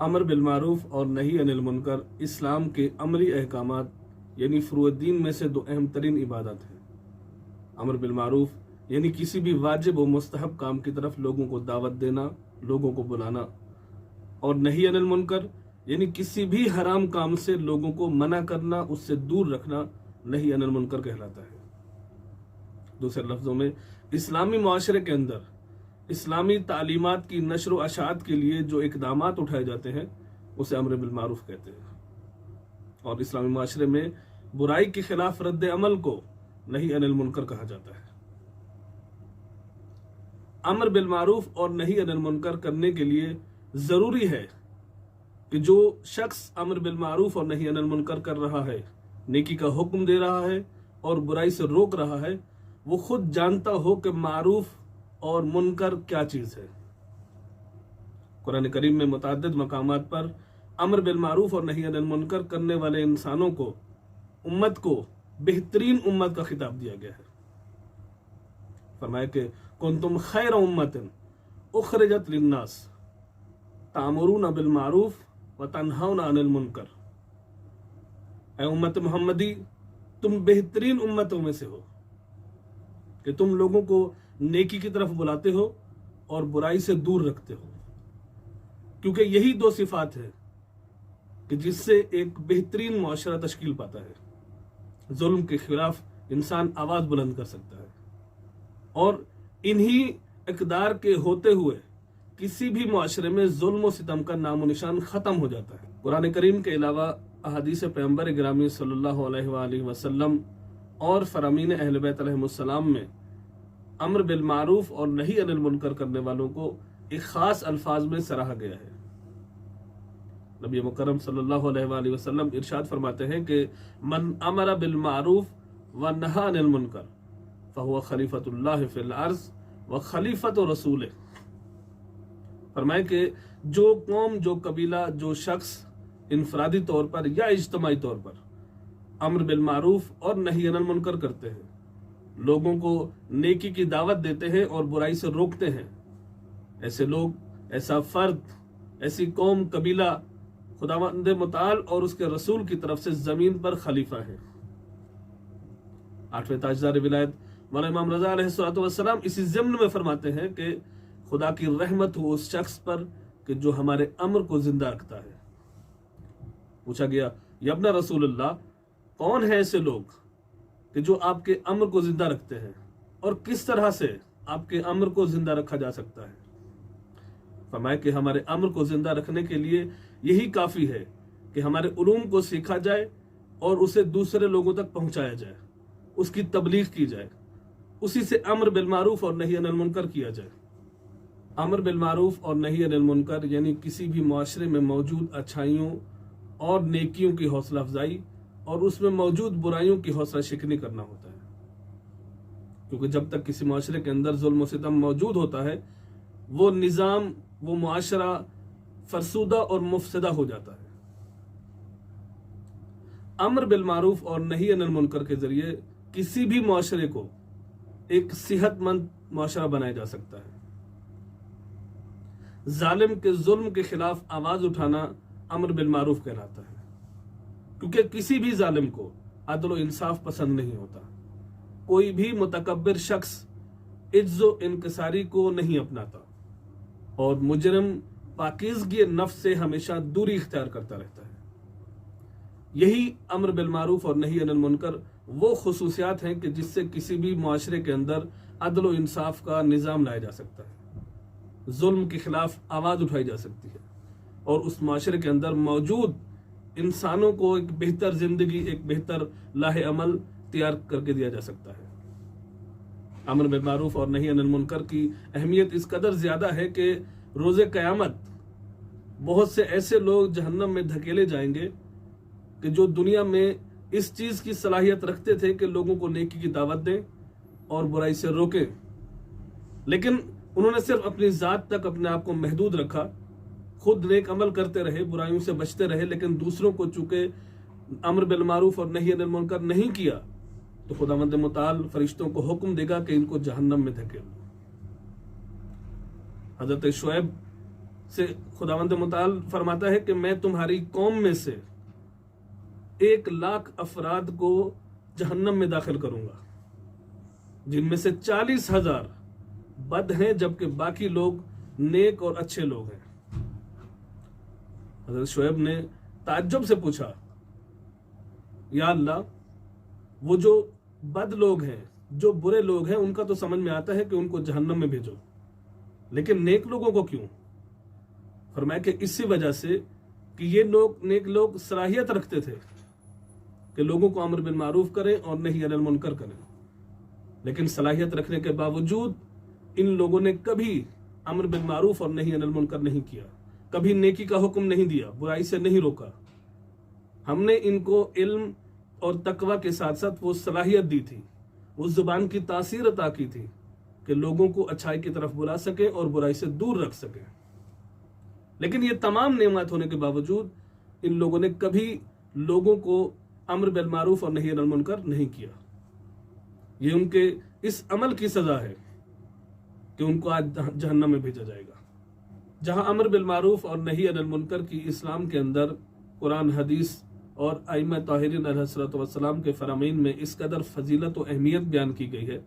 अमर bill मारूफ और नही अनिल मुनकर इस्लाम के अमली अहकामात यानी फ़ुरूउद्दीन में से दो अहम तरीन इबादत है। अमर बिल मारूफ यानी किसी भी वाजिब व मुस्तहब काम की तरफ लोगों को दावत देना, लोगों को बुलाना, और नही अनिल मुनकर यानी किसी भी हराम काम से लोगों को मना करना, उससे दूर रखना नही अनिल मुनकर कहलाता है। दूसरे लफ्जों में, इस्लामी मुआशरे के अंदर इस्लामी तालीमात की नशर व अशात के लिए जो इकदामात उठाए जाते हैं उसे अमर बिल मारूफ कहते हैं, और इस्लामी मुआशरे में बुराई के खिलाफ रद्द अमल को नही अनिल मुनकर कहा जाता है। अमर बिल मारूफ और नही अनिल मुनकर करने के लिए जरूरी है कि जो शख्स अमर बिल मारूफ और नही अनिल मुनकर कर रहा है, नेकी का हुक्म दे रहा है और बुराई से रोक रहा है, वो खुद जानता हो कि मारूफ और मुनकर क्या चीज है। कुरान करीम में मुतअद्दिद मकामात पर अमर बिल मारूफ और नही अनिल मुनकर करने वाले इंसानों को, उम्मत को बेहतरीन उम्मत का खिताब दिया गया है। फरमाया कि कुंतुम खैर उम्मतिन उखरिजत लिन्नास तामुरूना बिल मारूफ व तन्हाउना अनिल मुनकर। ऐ उम्मत मोहम्मदी, तुम बेहतरीन उम्मतों में से हो कि तुम लोगों को नेकी की तरफ बुलाते हो और बुराई से दूर रखते हो, क्योंकि यही दो सिफात है कि जिससे एक बेहतरीन मुआशरा तश्कील पाता है। जुल्म के खिलाफ इंसान आवाज बुलंद कर सकता है, और इन्हीं इक़दार के होते हुए किसी भी मुआशरे में जुल्म और सितम का नामो निशान खत्म हो जाता है। कुरान करीम के अलावा अहादीस पैगंबर गिरामी सल्लल्लाहु अलैहि वसल्लम और फरामीन अहले बैत अलैहिमुस्सलाम में अमर बिल मारूफ और नही अनिल मुनकर करने वालों को एक खास अल्फाज में सराहा गया है। नबी मुकर्रम सल्लल्लाहु अलैहि वसल्लम इरशाद फरमाते हैं कि मन अमर बिल मारूफ व नहा अनिल मुनकर फहुवा खलीफतुल्लाह फिल अर्ज़ व खलीफत रसूल। फरमाए कि जो कौम, जो कबीला, जो शख्स इनफरादी तौर पर या इज्तमाई तौर पर अमर बिल मारूफ और नही अनिल मुनकर करते हैं, लोगों को नेकी की दावत देते हैं और बुराई से रोकते हैं, ऐसे लोग, ऐसा फर्द, ऐसी कौम, कबीला खुदावंद मुताल और उसके रसूल की तरफ से जमीन पर खलीफा है। आठवें ताजदार विलायत मौलाना इमाम रजा अलैहिस्सलाम इसी ज़िम्न में फरमाते हैं कि खुदा की रहमत हो उस शख्स पर कि जो हमारे अमर को जिंदा रखता है। पूछा गया, यब्ना रसूलुल्लाह, कौन है ऐसे लोग कि जो आपके अमर को जिंदा रखते हैं, और किस तरह से आपके अमर को जिंदा रखा जा सकता है? फरमाया कि हमारे अमर को जिंदा रखने के लिए यही काफी है कि हमारे उलूम को सीखा जाए और उसे दूसरे लोगों तक पहुंचाया जाए, उसकी तबलीग की जाए, उसी से अमर बिल मारूफ और नही अनिल मुनकर किया जाए। अमर बिल मारूफ और नही अनिल मुनकर यानी किसी भी मुआशरे में मौजूद अच्छाइयों और नेकियों की हौसला अफजाई और उसमें मौजूद बुराइयों की हौसला शिकनी करना होता है, क्योंकि जब तक किसी मुआशरे के अंदर जुल्म सितम मौजूद होता है, वो निज़ाम, वो मुआशरा फरसूदा और मुफसदा हो जाता है। अमर बिल मारूफ और नही अनिल मुनकर के जरिए किसी भी मुआशरे को एक सेहतमंद मुआशरा बनाया जा सकता है। जालिम के जुल्म के खिलाफ आवाज उठाना अमर बिल मारूफ कहलाता है, क्योंकि किसी भी जालिम को अदल व इंसाफ पसंद नहीं होता। कोई भी मुतकब्बिर शख्स इज्जो इनकिसारी को नहीं अपनाता, और मुजरिम पाकीज़गी नफ्स से हमेशा दूरी इख्तियार करता रहता है। यही अमर बिल मारूफ और नही अनिल मुनकर वो खुसूसियात हैं कि जिससे किसी भी मुआशरे के अंदर अदल व इंसाफ का निज़ाम लाया जा सकता है, जुल्म के खिलाफ आवाज उठाई जा सकती है, और उस मुआशरे के अंदर मौजूद इंसानों को एक बेहतर जिंदगी, एक बेहतर लाहे अमल तैयार करके दिया जा सकता है। अमर बिल मारूफ और नही अनिल मुनकर की अहमियत इस कदर ज्यादा है कि रोज़े क़यामत बहुत से ऐसे लोग जहन्नम में धकेले जाएंगे कि जो दुनिया में इस चीज की सलाहियत रखते थे कि लोगों को नेकी की दावत दें और बुराई से रोकें, लेकिन उन्होंने सिर्फ अपनी जात तक अपने आप को महदूद रखा, खुद नेक अमल करते रहे, बुराइयों से बचते रहे, लेकिन दूसरों को चूंकि अमर बिल मारूफ और नही अनिल मुनकर नहीं किया, तो खुदावंद मुताल फरिश्तों को हुक्म देगा कि इनको जहन्नम में धकेल। हजरत शुएब से खुदावंद मुताल फरमाता है कि मैं तुम्हारी कौम में से 1,00,000 अफराद को जहन्नम में दाखिल करूंगा, जिनमें से 40,000 बद हैं जबकि बाकी लोग नेक और अच्छे लोग हैं। हज़रत शुएब ने ताज्जुब से पूछा, या अल्लाह, वो जो बद लोग हैं, जो बुरे लोग हैं, उनका तो समझ में आता है कि उनको जहन्नम में भेजो, लेकिन नेक लोगों को क्यों? फरमाया कि इसी वजह से कि ये लोग, नेक लोग, सलाहियत रखते थे कि लोगों को अम्र बिल मारूफ करें और नही अनिल मुनकर करें, लेकिन सलाहियत रखने के बावजूद इन लोगों ने कभी अम्र बिल मारूफ और नही अनिल मुनकर नहीं किया, कभी नेकी का हुक्म नहीं दिया, बुराई से नहीं रोका। हमने इनको इल्म और तकवा के साथ साथ वो सलाहियत दी थी, उस जुबान की तासीर अता की थी कि लोगों को अच्छाई की तरफ बुला सके और बुराई से दूर रख सके। लेकिन ये तमाम नेमत होने के बावजूद इन लोगों ने कभी लोगों को अम्र बिल मारूफ और नही अनिल मुनकर नहीं किया। ये उनके इस अमल की सजा है कि उनको आज जहन्नम में भेजा जाएगा। जहां अम्र बिल मारूफ और नही अनिल मुनकर की इस्लाम के अंदर कुरान, हदीस और आइम्मा ताहिरीन अलैहिस्सलातु वस्सलाम के फरामीन में इस कदर फजीलत और अहमियत बयान की गई है,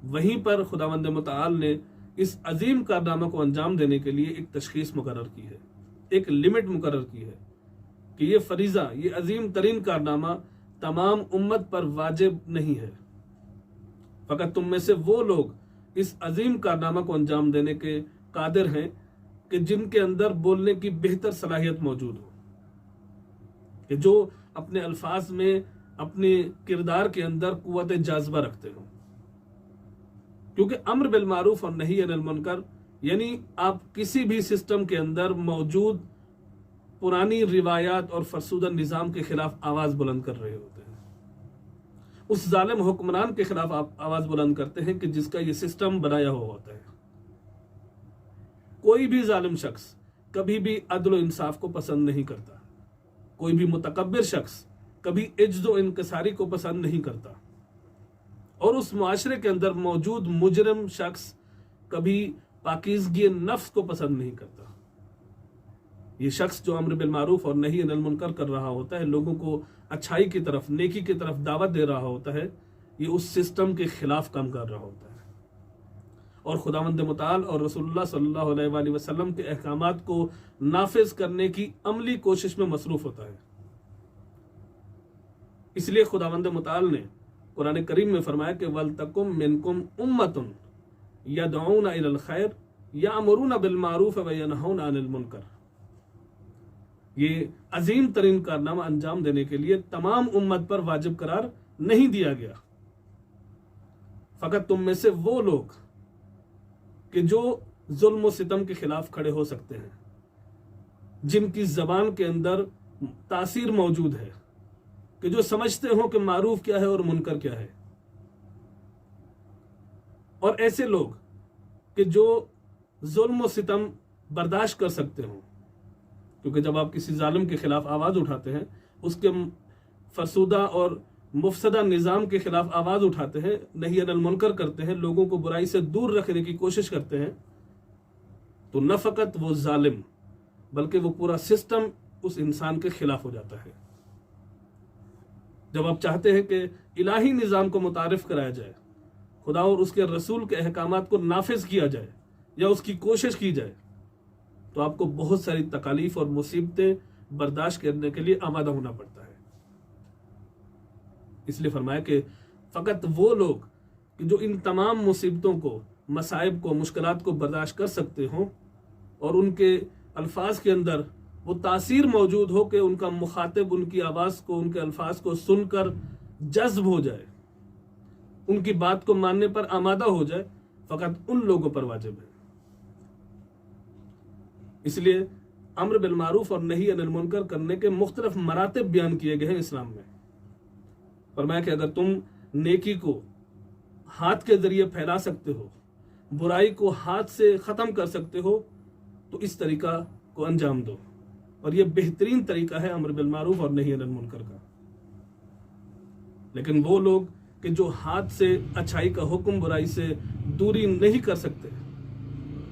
वहीं पर खुदावंद मुताल ने इस अजीम कारनामा को अंजाम देने के लिए एक तशखीस मुकर्रर की है, एक लिमिट मुकर्रर की है कि ये फरीजा, ये अजीम तरीन कारनामा तमाम उम्मत पर वाजिब नहीं है। फकत तुम में से वो लोग इस अजीम कारनामा को अंजाम देने के कादिर हैं कि जिनके अंदर बोलने की बेहतर सलाहियत मौजूद हो, कि जो अपने अल्फाज में, अपने किरदार के अंदर कुव्वत जाज़बा रखते हो। क्योंकि अम्र बिल मारूफ और नही अनिल मुनकर यानी आप किसी भी सिस्टम के अंदर मौजूद पुरानी रिवायात और फरसूदा निज़ाम के खिलाफ आवाज बुलंद कर रहे होते हैं, उस जालिम हुक्मरान के खिलाफ आप आवाज बुलंद करते हैं कि जिसका ये सिस्टम बनाया हुआ होता है। कोई भी जालिम शख्स कभी भी अदल और इंसाफ को पसंद नहीं करता, कोई भी मुतकब्बिर शख्स कभी इज्ज़ व इनकिसारी को पसंद नहीं करता, और उस मुआशरे के अंदर मौजूद मुजरिम शख्स कभी पाकीज़गी नफ्स को पसंद नहीं करता। ये शख्स जो अम्र बिल मारूफ और नही अनिल मुनकर कर रहा होता है, लोगों को अच्छाई की तरफ, नेकी की तरफ दावत दे रहा होता है, ये उस सिस्टम के खिलाफ काम कर रहा होता है और खुदावंद मुताल और रसूलुल्लाह सल्लल्लाहु अलैहि वसल्लम के अहकामात को नाफिज करने की अमली कोशिश में मसरूफ होता है। इसलिए खुदावंद मुताल ने कुरान करीम में फरमाया कि वल तकुम मिनकुम उम्मतुन यदऊना इलल खैर यामुरूना बिल मारूफ व यनहौना अनिल मुनकर। ये अजीम तरीन कारनामा अंजाम देने के लिए तमाम उम्मत पर वाजिब करार नहीं दिया गया, फकत तुम में से वो लोग कि जो जुल्म व सितम के खिलाफ खड़े हो सकते हैं, जिनकी जबान के अंदर तासीर मौजूद है, कि जो समझते हो कि मारूफ क्या है और मुनकर क्या है, और ऐसे लोग कि जो जुल्म व सितम बर्दाश्त कर सकते हो। क्योंकि जब आप किसी जालिम के खिलाफ आवाज उठाते हैं, उसके फरसूदा और मुफसदा निज़ाम के खिलाफ आवाज उठाते हैं, नही अनिल मुनकर करते हैं, लोगों को बुराई से दूर रखने की कोशिश करते हैं, तो न फकत वो जालिम बल्कि वो पूरा सिस्टम उस इंसान के खिलाफ हो जाता है। जब आप चाहते हैं कि इलाही निज़ाम को मुतारिफ कराया जाए, खुदा और उसके रसूल के अहकामात को नाफिज किया जाए या उसकी कोशिश की जाए, तो आपको बहुत सारी तकालीफ और मुसीबतें बर्दाश्त करने के लिए आमादा होना पड़ता है। इसलिए फरमाया कि फकत वो लोग कि जो इन तमाम मुसीबतों को, मसाइब को, मुश्किलात को बर्दाश्त कर सकते हो और उनके अल्फाज के अंदर वो तासीर मौजूद हो कि उनका मुखातिब उनकी आवाज को, उनके अल्फाज को सुनकर जज्ब हो जाए, उनकी बात को मानने पर आमादा हो जाए, फकत उन लोगों पर वाजिब है। इसलिए अम्र बिल मारूफ और नही अनिल मुनकर करने के मुख्तलिफ मरातिब बयान किए गए हैं इस्लाम में। फरमाया कि अगर तुम नेकी को हाथ के जरिए फैला सकते हो, बुराई को हाथ से खत्म कर सकते हो, तो इस तरीका को अंजाम दो, और यह बेहतरीन तरीका है अम्र बिल मारूफ और नही अनिल मुनकर का। लेकिन वो लोग कि जो हाथ से अच्छाई का हुक्म, बुराई से दूरी नहीं कर सकते,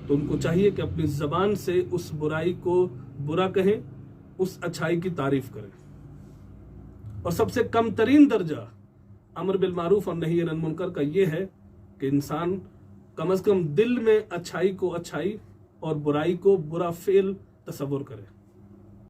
तो उनको चाहिए कि अपनी जबान से उस बुराई को बुरा कहें, उस अच्छाई की तारीफ करें। और सबसे कम तरीन दर्जा अमर बिल मारूफ और नही अनिल मुनकर का यह है कि इंसान कम से कम दिल में अच्छाई को अच्छाई और बुराई को बुरा फेल तसव्वुर करे।